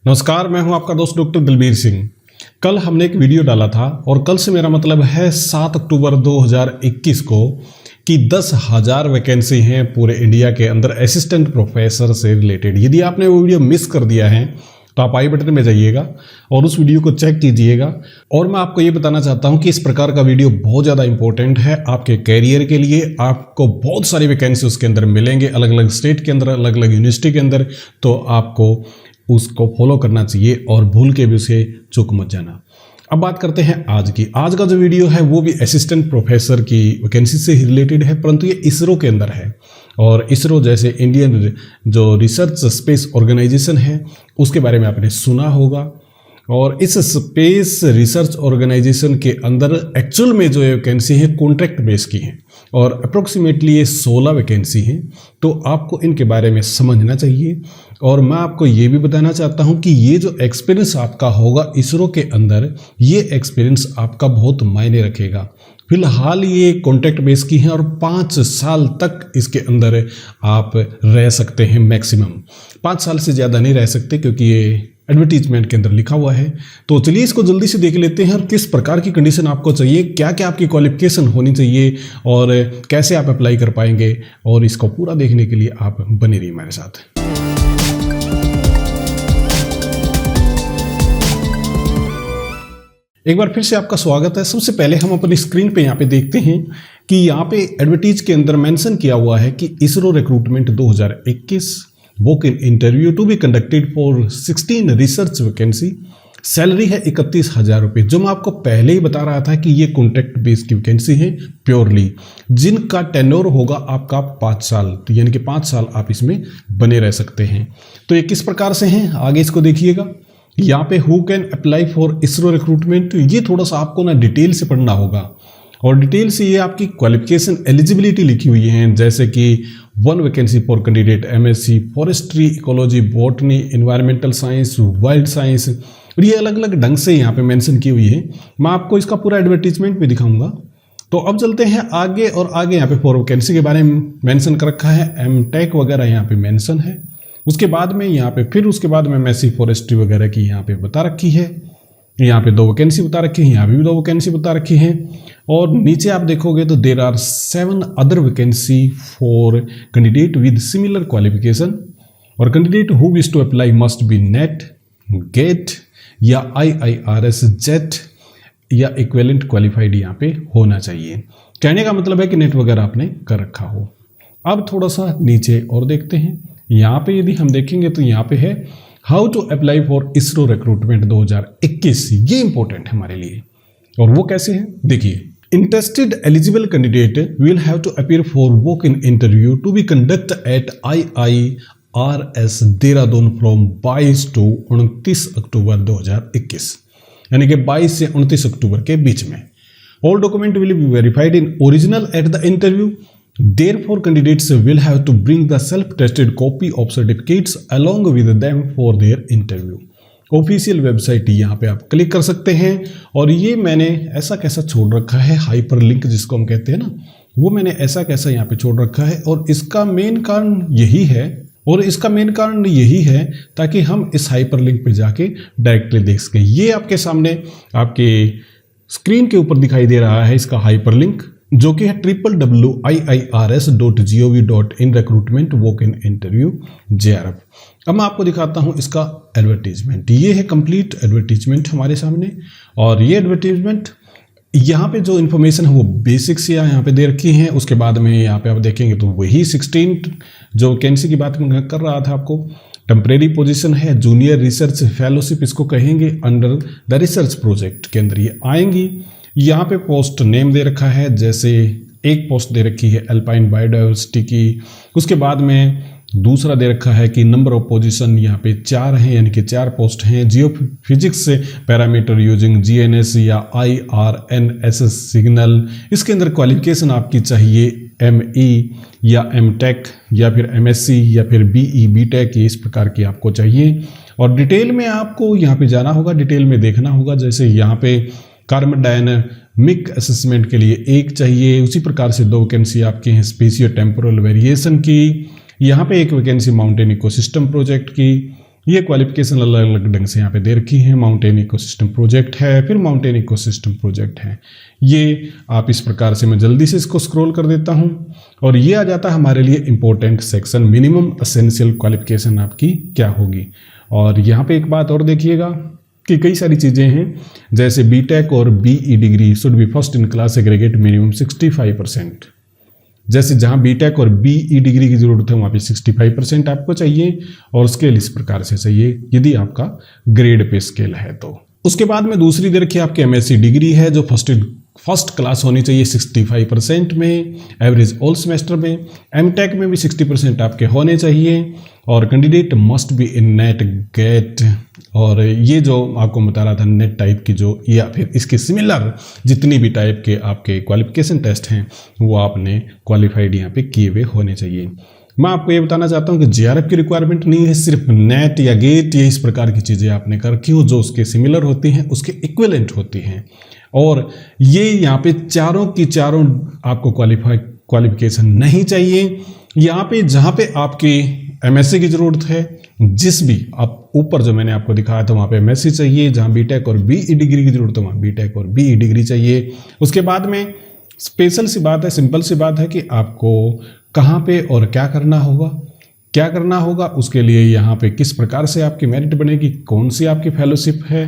नमस्कार, मैं हूं आपका दोस्त डॉक्टर दिलबीर सिंह। कल हमने एक वीडियो डाला था और कल से मेरा मतलब है 7 अक्टूबर 2021 को कि 10,000 वैकेंसी हैं पूरे इंडिया के अंदर असिस्टेंट प्रोफेसर से रिलेटेड। यदि आपने वो वीडियो मिस कर दिया है तो आप आई बटन में जाइएगा और उस वीडियो को चेक कीजिएगा। और मैं आपको ये बताना चाहता हूँ कि इस प्रकार का वीडियो बहुत ज़्यादा इंपॉर्टेंट है आपके कैरियर के लिए। आपको बहुत सारी वैकेंसी उसके अंदर मिलेंगे, अलग अलग स्टेट के अंदर, अलग अलग यूनिवर्सिटी के अंदर, तो आपको उसको फॉलो करना चाहिए और भूल के भी उसे चूक मत जाना। अब बात करते हैं आज की। आज का जो वीडियो है वो भी असिस्टेंट प्रोफेसर की वैकेंसी से रिलेटेड है, परंतु ये इसरो के अंदर है। और इसरो जैसे इंडियन जो रिसर्च स्पेस ऑर्गेनाइजेशन है उसके बारे में आपने सुना होगा। और इस स्पेस रिसर्च ऑर्गेनाइजेशन के अंदर एक्चुअल में जो वैकेंसी है कॉन्ट्रैक्ट बेस की हैं और अप्रोक्सीमेटली ये 16 वैकेंसी हैं। तो आपको इनके बारे में समझना चाहिए। और मैं आपको ये भी बताना चाहता हूँ कि ये जो एक्सपीरियंस आपका होगा इसरो के अंदर, ये एक्सपीरियंस आपका बहुत मायने रखेगा। फिलहाल ये कॉन्ट्रैक्ट बेस की हैं और 5 साल तक इसके अंदर आप रह सकते हैं। मैक्सिमम 5 साल से ज़्यादा नहीं रह सकते क्योंकि ये एडवर्टीजमेंट के अंदर लिखा हुआ है। तो चलिए इसको जल्दी से देख लेते हैं और किस प्रकार की कंडीशन आपको चाहिए, क्या क्या आपकी क्वालिफिकेशन होनी चाहिए और कैसे आप अप्लाई कर पाएंगे। और इसको पूरा देखने के लिए आप बने रहिए हमारे साथ। एक बार फिर से आपका स्वागत है। सबसे पहले हम अपनी स्क्रीन पे यहाँ पे देखते हैं कि यहाँ पे एडवर्टीज के अंदर मेंशन किया हुआ है कि ISRO recruitment 2021 walk in interview to be conducted for 16 research vacancy. Salary है 31,000 रुपये। जो मैं आपको पहले ही बता रहा था कि ये कॉन्ट्रैक्ट बेस की वैकेंसी है प्योरली, जिनका टेन्योर होगा आपका 5 साल। तो यानी कि 5 साल आप इसमें बने रह सकते हैं। तो ये किस प्रकार से हैं आगे इसको देखिएगा। यहाँ पे who can apply for ISRO recruitment, ये थोड़ा सा आपको ना डिटेल से पढ़ना होगा। और डिटेल से ये आपकी क्वालिफिकेशन एलिजिबिलिटी लिखी हुई है, जैसे कि 1 vacancy for candidate MSc forestry, ecology, botany, environmental science, wild science. और ये अलग अलग ढंग से यहाँ पे मेंशन की हुई है। मैं आपको इसका पूरा एडवर्टीजमेंट भी दिखाऊंगा। तो अब चलते हैं आगे। और आगे यहाँ पे 4 वैकेंसी के बारे में मेंशन कर रखा है, एमटेक वगैरह यहाँ पे मेंशन है। उसके बाद में यहाँ पे फिर उसके बाद में एमएससी फॉरेस्ट्री वगैरह की यहाँ पे बता रखी है। यहाँ पे 2 वैकेंसी बता रखी है, यहाँ भी 2 वैकेंसी बता रखी है। और नीचे आप देखोगे तो there are 7 other vacancy for candidate with similar qualification. और candidate who wish to apply must be NET, GATE या IIRS जेट या इक्विवेलेंट क्वालिफाइड यहाँ पे होना चाहिए। कहने का मतलब है कि नेट वगैरह आपने कर रखा हो। अब थोड़ा सा नीचे और देखते हैं। यहाँ पे यदि हम देखेंगे तो यहाँ पे है how to apply for ISRO recruitment 2021। ये इंपॉर्टेंट है हमारे लिए। और वो कैसे है देखिए। Interested eligible candidate will have to appear for walk in interview to be conduct at IIRS Dehradun from 22 to 29 October 2021, यानी कि 22 से 29 अक्टूबर के बीच में। All document will be verified in original at the interview. Therefore, candidates will have to bring the self-attested copy of certificates along with them for their interview. Official website यहाँ पे आप click कर सकते हैं। और ये मैंने ऐसा कैसा छोड़ रखा है, हाइपर लिंक जिसको हम कहते हैं ना, वो मैंने ऐसा कैसा यहाँ पे छोड़ रखा है। और इसका मेन कारण यही है ताकि हम इस हाइपर लिंक पे जाके डायरेक्टली देख सकें। ये आपके सामने आपके स्क्रीन के ऊपर दिखाई दे रहा है इसका हाइपर लिंक, जो कि है www.iirs.gov.in recruitment walk in interview JRF। अब मैं आपको दिखाता हूं इसका एडवर्टीजमेंट। ये है कंप्लीट एडवर्टीजमेंट हमारे सामने। और ये एडवर्टीजमेंट यहाँ पे जो इन्फॉर्मेशन है वो बेसिक से यहाँ पे दे रखी है। उसके बाद में यहाँ पे आप देखेंगे तो वही 16 जो वैकेंसी की बात मैं कर रहा था आपको। टेम्परेरी पोजीशन है, जूनियर रिसर्च फेलोशिप इसको कहेंगे, अंडर द रिसर्च प्रोजेक्ट के अंदर ये आएंगी। यहाँ पे पोस्ट नेम दे रखा है, जैसे एक पोस्ट दे रखी है अल्पाइन बायोडाइवर्सिटी की। उसके बाद में दूसरा दे रखा है कि नंबर ऑफ पोजीशन यहाँ पे 4 हैं, यानी कि 4 पोस्ट हैं। जियो फिजिक्स से पैरामीटर यूजिंग GNS या IRNS सिग्नल। इसके अंदर क्वालिफिकेशन आपकी चाहिए ME या MTech या फिर MSc या फिर BE BTech, इस प्रकार की आपको चाहिए। और डिटेल में आपको यहाँ पे जाना होगा, डिटेल में देखना होगा। जैसे यहाँ पे कार्बन डायनामिक असेसमेंट के लिए 1 चाहिए, उसी प्रकार से 2 वैकेंसी आपके हैं स्पेशियो टेम्पोरल वेरिएशन की। यहाँ पे 1 वैकेंसी माउंटेन इकोसिस्टम प्रोजेक्ट की। ये क्वालिफिकेशन अलग अलग ढंग से यहाँ पे दे रखी है। माउंटेन इकोसिस्टम प्रोजेक्ट है, फिर माउंटेन इकोसिस्टम प्रोजेक्ट है। ये आप इस प्रकार से, मैं जल्दी से इसको स्क्रॉल कर देता हूँ और ये आ जाता है हमारे लिए important section, minimum essential qualification आपकी क्या होगी। और यहाँ पे एक बात और देखिएगा कि कई सारी चीज़ें हैं, जैसे बीटेक और BE degree should be first in class aggregate minimum 65%। जैसे जहाँ बीटेक और बीई डिग्री की ज़रूरत है वहाँ पे 65% आपको चाहिए, और स्केल इस प्रकार से चाहिए यदि आपका ग्रेड पे स्केल है तो। उसके बाद में दूसरी दे रखी है आपकी एमएससी डिग्री है, जो फर्स्ट क्लास होनी चाहिए 65% में, एवरेज ऑल सेमेस्टर में। एमटेक में भी 60% आपके होने चाहिए, और candidate must be in NET GATE, और ये जो आपको बता रहा था नेट टाइप की जो, या फिर इसके सिमिलर जितनी भी टाइप के आपके क्वालिफिकेशन टेस्ट हैं वो आपने क्वालिफाइड यहाँ पे किए हुए होने चाहिए। मैं आपको ये बताना चाहता हूँ कि जीआरएफ की रिक्वायरमेंट नहीं है, सिर्फ नेट या गेट या इस प्रकार की चीज़ें आपने कर रखी हो जो उसके सिमिलर होती हैं, उसके इक्विवेलेंट होती हैं। और ये यहाँ पे चारों की चारों आपको क्वालिफिकेशन नहीं चाहिए। यहाँ पे जहाँ पे आपकी एमएससी की ज़रूरत है, जिस भी आप ऊपर जो मैंने आपको दिखाया था वहाँ पे एमएससी चाहिए, जहाँ बीटेक और बीई डिग्री की ज़रूरत है वहाँ बीटेक और बीई डिग्री चाहिए। उसके बाद में स्पेशल सी बात है, सिंपल सी बात है कि आपको कहाँ पे और क्या करना होगा उसके लिए यहाँ पे किस प्रकार से आपकी मेरिट बनेगी, कौन सी आपकी फेलोशिप है।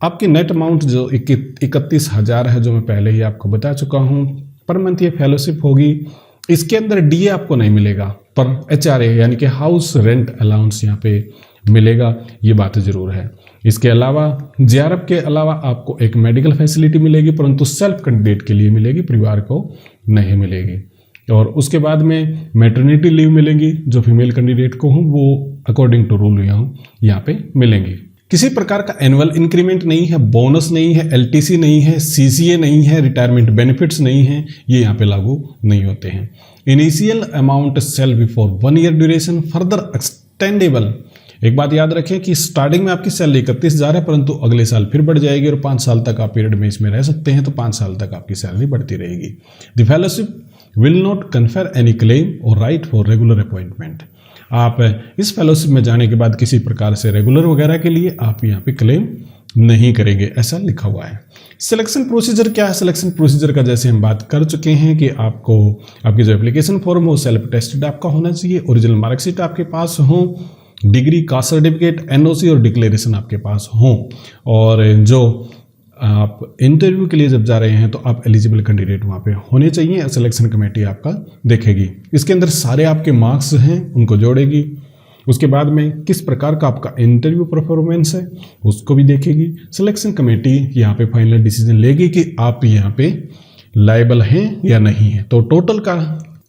आपकी नेट अमाउंट जो 31,000 है, जो मैं पहले ही आपको बता चुका हूँ, पर मंथ ये फेलोशिप होगी। इसके अंदर डीए आपको नहीं मिलेगा, पर एचआरए यानी कि हाउस रेंट अलाउंस यहाँ पे मिलेगा, ये बात ज़रूर है। इसके अलावा जीआरएफ के अलावा आपको एक मेडिकल फैसिलिटी मिलेगी, परंतु सेल्फ कैंडिडेट के लिए मिलेगी, परिवार को नहीं मिलेगी। और उसके बाद में मैटरनिटी लीव मिलेंगी, जो फीमेल कैंडिडेट को हो वो अकॉर्डिंग टू रूल यहाँ पे मिलेंगी। किसी प्रकार का एनुअल इंक्रीमेंट नहीं है, बोनस नहीं है, एलटीसी नहीं है, सीसीए नहीं है, रिटायरमेंट बेनिफिट्स नहीं है, ये यहाँ पे लागू नहीं होते हैं। Initial amount shall be for 1 year duration, further extendable. एक बात याद रखें कि स्टार्टिंग में आपकी सैलरी 31,000 है, परंतु अगले साल फिर बढ़ जाएगी, और 5 साल तक आप पीरियड में इसमें रह सकते हैं, तो 5 साल तक आपकी सैलरी बढ़ती रहेगी। The fellowship will not confer any claim और राइट फॉर रेगुलर अपॉइंटमेंट। आप इस फेलोशिप में जाने के बाद किसी प्रकार से रेगुलर वगैरह के लिए आप यहाँ पे क्लेम नहीं करेंगे, ऐसा लिखा हुआ है। सिलेक्शन प्रोसीजर क्या है? सिलेक्शन प्रोसीजर का जैसे हम बात कर चुके हैं कि आपको आपकी जो एप्लीकेशन फॉर्म हो सेल्फ टेस्टेड आपका होना चाहिए, ओरिजिनल मार्कशीट आपके पास हो, डिग्री, कास्ट सर्टिफिकेट, एनओसी और डिक्लेरेशन आपके पास हो, और जो आप इंटरव्यू के लिए जब जा रहे हैं तो आप एलिजिबल कैंडिडेट वहाँ पे होने चाहिए। सिलेक्शन कमेटी आपका देखेगी, इसके अंदर सारे आपके मार्क्स हैं उनको जोड़ेगी। उसके बाद में किस प्रकार का आपका इंटरव्यू परफॉर्मेंस है उसको भी देखेगी। सिलेक्शन कमेटी यहाँ पे फाइनल डिसीजन लेगी कि आप यहाँ पे लायबल हैं या नहीं है।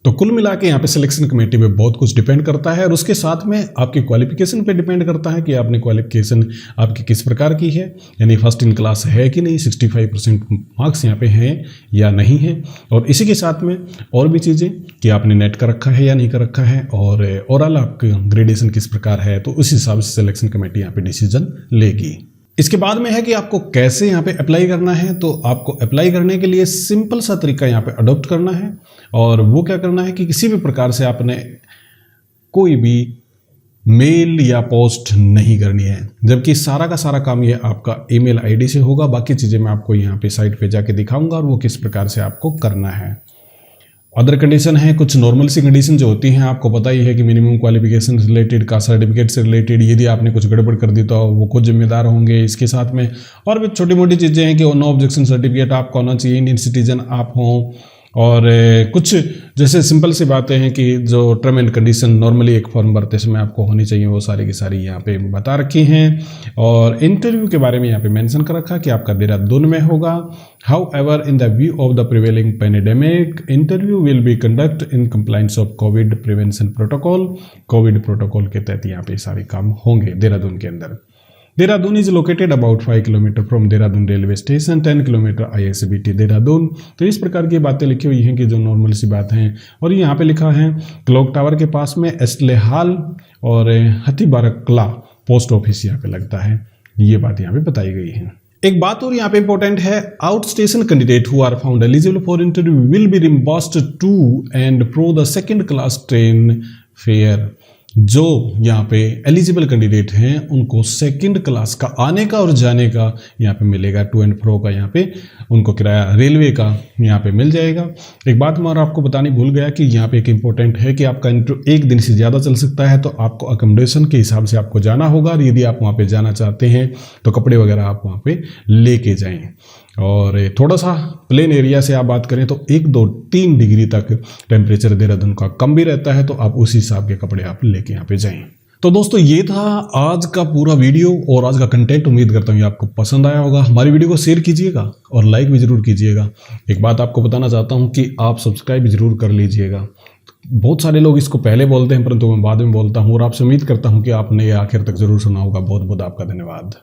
तो कुल मिला के यहाँ पे सिलेक्शन कमेटी पे बहुत कुछ डिपेंड करता है, और उसके साथ में आपकी क्वालिफिकेशन पे डिपेंड करता है कि आपने क्वालिफिकेशन आपकी किस प्रकार की है, यानी फर्स्ट इन क्लास है कि नहीं, 65% मार्क्स यहाँ पे हैं या नहीं है, और इसी के साथ में और भी चीज़ें कि आपने नेट कर रखा है या नहीं कर रखा है, और ओवरऑल आपका ग्रेडेशन किस प्रकार है, तो उस हिसाब से सिलेक्शन कमेटी यहाँ पे डिसीजन लेगी। इसके बाद में है कि आपको कैसे यहाँ पे अप्लाई करना है। तो आपको अप्लाई करने के लिए सिंपल सा तरीका यहाँ पे अडॉप्ट करना है, और वो क्या करना है कि किसी भी प्रकार से आपने कोई भी मेल या पोस्ट नहीं करनी है, जबकि सारा का सारा काम ये आपका ईमेल आईडी से होगा। बाकी चीज़ें मैं आपको यहाँ पे साइट पे जाके दिखाऊंगा और वो किस प्रकार से आपको करना है। अदर कंडीशन है, कुछ नॉर्मल सी कंडीशन जो होती हैं, आपको पता ही है कि minimum qualification related, caste certificate से रिलेटेड, यदि आपने कुछ गड़बड़ कर दी तो वो खुद जिम्मेदार होंगे। इसके साथ में और भी छोटी मोटी चीज़ें हैं कि नो ऑब्जेक्शन सर्टिफिकेट आपका होना चाहिए, इंडियन सिटीजन आप हों, और कुछ जैसे सिंपल सी बातें हैं कि जो टर्म एंड कंडीशन नॉर्मली एक फॉर्म भरते समय आपको होनी चाहिए, वो सारी की सारी यहाँ पे बता रखी हैं। और इंटरव्यू के बारे में यहाँ पे मेंशन कर रखा कि आपका देहरादून में होगा। However in the view of the prevailing pandemic interview will B conduct in compliance of Covid prevention protocol. Covid protocol के तहत यहाँ पे सारे काम होंगे देहरादून के अंदर। Dehradun is located about 5 kilometre from Dehradun railway station, 10 kilometre ISBT Dehradun. तो इस प्रकार की बातें लिखी हुई हैं कि जो नॉर्मल सी बात हैं। और यहाँ पे लिखा है क्लॉक टावर के पास में एस्ले हाल और हथीबारकला पोस्ट ऑफिस यहाँ पे लगता है, ये बात यहाँ पे बताई गई है। एक बात और यहाँ पे इंपॉर्टेंट है, out station candidate who are found eligible for interview will be reimbursed to and fro the second class train fare. जो यहाँ पे एलिजिबल कैंडिडेट हैं उनको सेकंड क्लास का आने का और जाने का यहाँ पे मिलेगा, टू एंड फ्रो का यहाँ पे उनको किराया रेलवे का यहाँ पे मिल जाएगा। एक बात मैं और आपको बतानी भूल गया कि यहाँ पे एक इम्पोर्टेंट है कि आपका इंटरव्यू एक दिन से ज़्यादा चल सकता है, तो आपको अकोमोडेशन के हिसाब से आपको जाना होगा। और यदि आप वहाँ पे जाना चाहते हैं तो कपड़े वगैरह आप वहाँ पे लेके जाएँ। और थोड़ा सा प्लेन एरिया से आप बात करें तो 1, 2, 3 डिग्री तक टेम्परेचर देहरादून का कम भी रहता है, तो आप उसी हिसाब के कपड़े आप लेके यहाँ पे जाएं। तो दोस्तों ये था आज का पूरा वीडियो और आज का कंटेंट। उम्मीद करता हूँ ये आपको पसंद आया होगा। हमारी वीडियो को शेयर कीजिएगा और लाइक भी जरूर कीजिएगा। एक बात आपको बताना चाहता हूँ कि आप सब्सक्राइब भी जरूर कर लीजिएगा। बहुत सारे लोग इसको पहले बोलते हैं परंतु मैं बाद में बोलता हूँ, और आपसे उम्मीद करता हूँ कि आपने ये आखिर तक जरूर सुना होगा। बहुत बहुत आपका धन्यवाद।